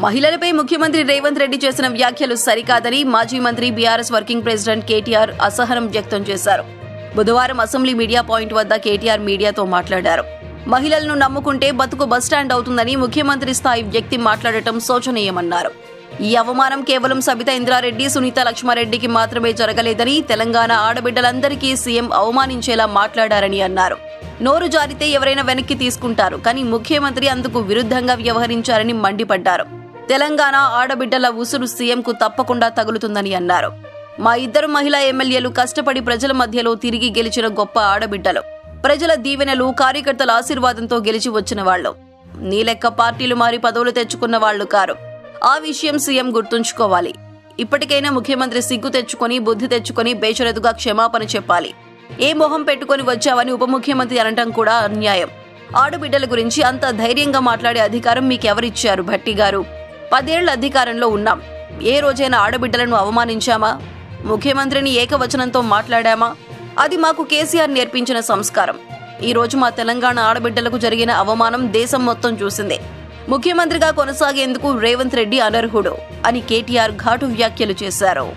మహిళలపై ముఖ్యమంత్రి రేవంత్ రెడ్డి చేసిన వ్యాఖ్యలు సరికాదని మాజీ మంత్రి బీఆర్ఎస్ వర్కింగ్ ప్రెసిడెంట్ కేటీఆర్ అసహనం వ్యక్తం చేశారు. బుధవారం అసెంబ్లీ మీడియా పాయింట్ వద్ద కేటీఆర్ మీడియాతో మాట్లాడారు. మహిళలను నమ్ముకుంటే బతుకు బస్టాండ్ అవుతుందని ముఖ్యమంత్రి స్థాయి వ్యక్తి మాట్లాడటం శోచనీయమన్నారు. ఈ అవమానం కేవలం సబితా ఇంద్రారెడ్డి, సునీత లక్ష్మారెడ్డికి మాత్రమే జరగలేదని, తెలంగాణ ఆడబిడ్డలందరికీ సీఎం అవమానించేలా మాట్లాడారని అన్నారు. నోరు జారితే ఎవరైనా వెనక్కి తీసుకుంటారు, కానీ ముఖ్యమంత్రి అందుకు విరుద్ధంగా వ్యవహరించారని మండిపడ్డారు. తెలంగాణ ఆడబిడ్డల ఉసురు సీఎంకు తప్పకుండా తగులుతుందని అన్నారు. మా ఇద్దరు మహిళా ఎమ్మెల్యేలు కష్టపడి ప్రజల మధ్యలో తిరిగి గెలిచిన గొప్ప ఆడబిడ్డలు. ప్రజల దీవెనలు, కార్యకర్తల ఆశీర్వాదంతో గెలిచి వచ్చిన వాళ్లు. నీ లెక్క పార్టీలు మారి పదవులు తెచ్చుకున్న వాళ్లు కారు. ఆ విషయం సీఎం గుర్తుంచుకోవాలి. ఇప్పటికైనా ముఖ్యమంత్రి సిగ్గు తెచ్చుకొని, బుద్ధి తెచ్చుకొని బేషరతుగా క్షమాపణ చెప్పాలి. ఏ మొహం పెట్టుకుని వచ్చావని ఉప ముఖ్యమంత్రి అనటం కూడా అన్యాయం. ఆడబిడ్డల గురించి అంత ధైర్యంగా మాట్లాడే అధికారం మీకెవరిచ్చారు భట్టి గారు? 10 ఏళ్ల అధికారంలో ఉన్నాం. ఏ రోజైనా ఆడబిడ్డలను అవమానించామా? ముఖ్యమంత్రిని ఏకవచనంతో మాట్లాడామా? అది మాకు కేసీఆర్ నేర్పించిన సంస్కారం. ఈ రోజు మా తెలంగాణ ఆడబిడ్డలకు జరిగిన అవమానం దేశం మొత్తం చూసిందే. ముఖ్యమంత్రిగా కొనసాగేందుకు రేవంత్ రెడ్డి అనర్హుడు అని కేటీఆర్ ఘాటు వ్యాఖ్యలు చేశారు.